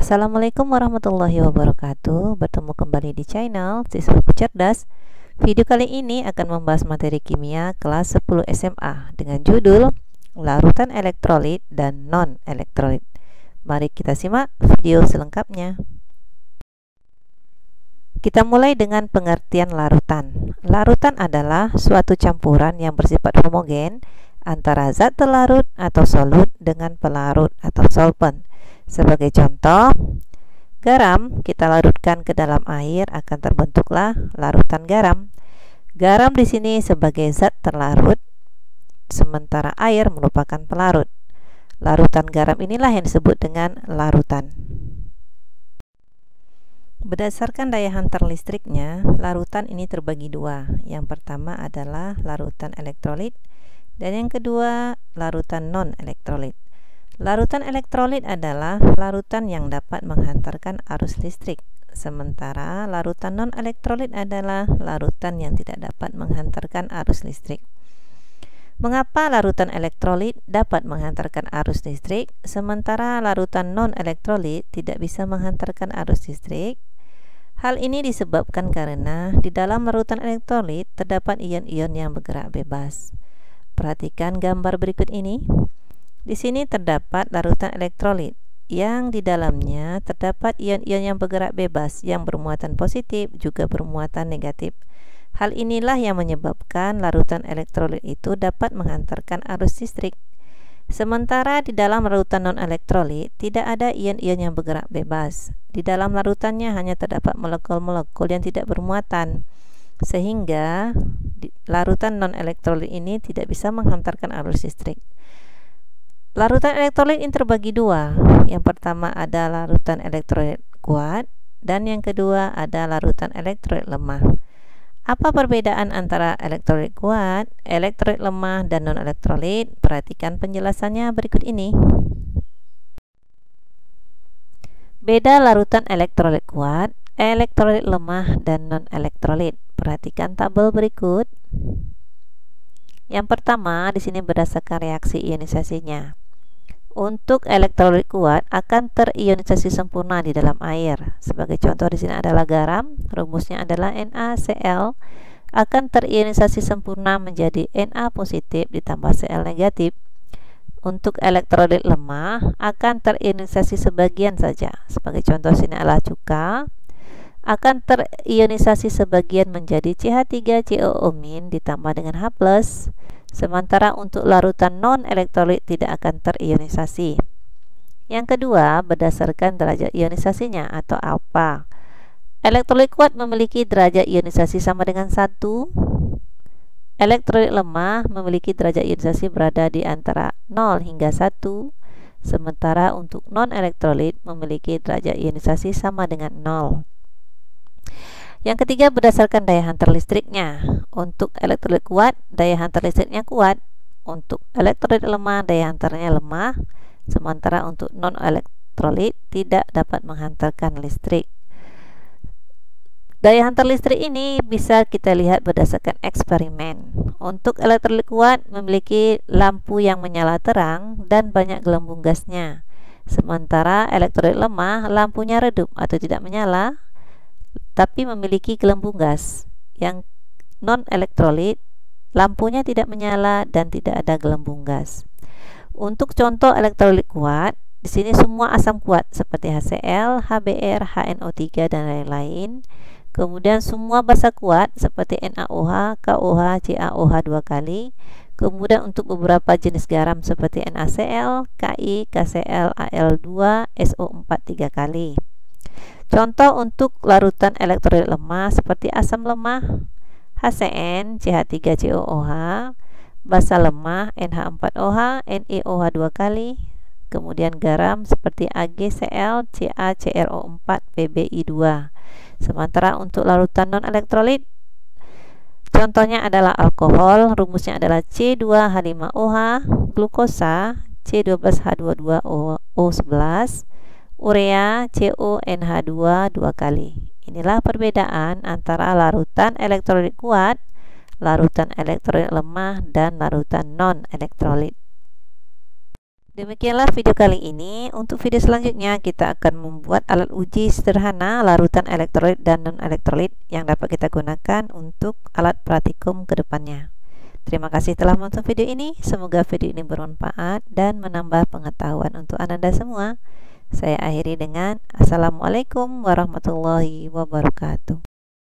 Assalamualaikum warahmatullahi wabarakatuh. Bertemu kembali di channel Siswaku Cerdas. Video kali ini akan membahas materi kimia kelas 10 SMA dengan judul larutan elektrolit dan non-elektrolit. Mari kita simak video selengkapnya. Kita mulai dengan pengertian larutan. Larutan adalah suatu campuran yang bersifat homogen antara zat terlarut atau solut dengan pelarut atau solvent. Sebagai contoh, garam kita larutkan ke dalam air, akan terbentuklah larutan garam. Garam di sini sebagai zat terlarut, sementara air merupakan pelarut. Larutan garam inilah yang disebut dengan larutan. Berdasarkan daya hantar listriknya, larutan ini terbagi dua. Yang pertama adalah larutan elektrolit dan yang kedua larutan non-elektrolit. Larutan elektrolit adalah larutan yang dapat menghantarkan arus listrik, sementara larutan non-elektrolit adalah larutan yang tidak dapat menghantarkan arus listrik. Mengapa larutan elektrolit dapat menghantarkan arus listrik, sementara larutan non-elektrolit tidak bisa menghantarkan arus listrik? Hal ini disebabkan karena di dalam larutan elektrolit terdapat ion-ion yang bergerak bebas. Perhatikan gambar berikut ini. Di sini terdapat larutan elektrolit yang di dalamnya terdapat ion-ion yang bergerak bebas yang bermuatan positif juga bermuatan negatif. Hal inilah yang menyebabkan larutan elektrolit itu dapat menghantarkan arus listrik. Sementara di dalam larutan non-elektrolit tidak ada ion-ion yang bergerak bebas. Di dalam larutannya hanya terdapat molekul-molekul yang tidak bermuatan, sehingga larutan non-elektrolit ini tidak bisa menghantarkan arus listrik. Larutan elektrolit ini terbagi dua. Yang pertama ada larutan elektrolit kuat dan yang kedua ada larutan elektrolit lemah. Apa perbedaan antara elektrolit kuat, elektrolit lemah, dan non-elektrolit? Perhatikan penjelasannya berikut ini. Beda larutan elektrolit kuat, elektrolit lemah, dan non-elektrolit. Perhatikan tabel berikut. Yang pertama di sini berdasarkan reaksi ionisasinya. Untuk elektrolit kuat akan terionisasi sempurna di dalam air. Sebagai contoh di sini adalah garam, rumusnya adalah NaCl, akan terionisasi sempurna menjadi Na positif ditambah Cl negatif. Untuk elektrolit lemah akan terionisasi sebagian saja. Sebagai contoh di sini adalah cuka, akan terionisasi sebagian menjadi CH3COO- ditambah dengan H+. Sementara untuk larutan non-elektrolit tidak akan terionisasi. Yang kedua, berdasarkan derajat ionisasinya atau alfa. Elektrolit kuat memiliki derajat ionisasi sama dengan 1. Elektrolit lemah memiliki derajat ionisasi berada di antara 0 hingga 1. Sementara untuk non-elektrolit memiliki derajat ionisasi sama dengan 0. Yang ketiga berdasarkan daya hantar listriknya. Untuk elektrolit kuat, daya hantar listriknya kuat. Untuk elektrolit lemah, daya hantarnya lemah. Sementara untuk non-elektrolit tidak dapat menghantarkan listrik. Daya hantar listrik ini bisa kita lihat berdasarkan eksperimen. Untuk elektrolit kuat memiliki lampu yang menyala terang dan banyak gelembung gasnya. Sementara elektrolit lemah lampunya redup atau tidak menyala, tapi memiliki gelembung gas. Yang non-elektrolit lampunya tidak menyala dan tidak ada gelembung gas. Untuk contoh elektrolit kuat, di sini semua asam kuat seperti HCl, HBr, HNO3 dan lain-lain. Kemudian semua basa kuat seperti NaOH, KOH, CaOH 2 kali. Kemudian untuk beberapa jenis garam seperti NaCl, Ki, KCl, Al2, SO4 3 kali. Contoh untuk larutan elektrolit lemah seperti asam lemah HCN, CH3COOH, basa lemah NH4OH, NeOH 2 kali, kemudian garam seperti AgCl, CaCrO4, PbI2. Sementara untuk larutan non-elektrolit, contohnya adalah alkohol, rumusnya adalah C2H5OH, glukosa C12H22O11, urea CONH2 2 kali. Inilah perbedaan antara larutan elektrolit kuat, larutan elektrolit lemah, dan larutan non-elektrolit. Demikianlah video kali ini. Untuk video selanjutnya kita akan membuat alat uji sederhana larutan elektrolit dan non-elektrolit yang dapat kita gunakan untuk alat praktikum ke depannya. Terima kasih telah menonton video ini. Semoga video ini bermanfaat dan menambah pengetahuan untuk Anda semua. Saya akhiri dengan Assalamualaikum warahmatullahi wabarakatuh.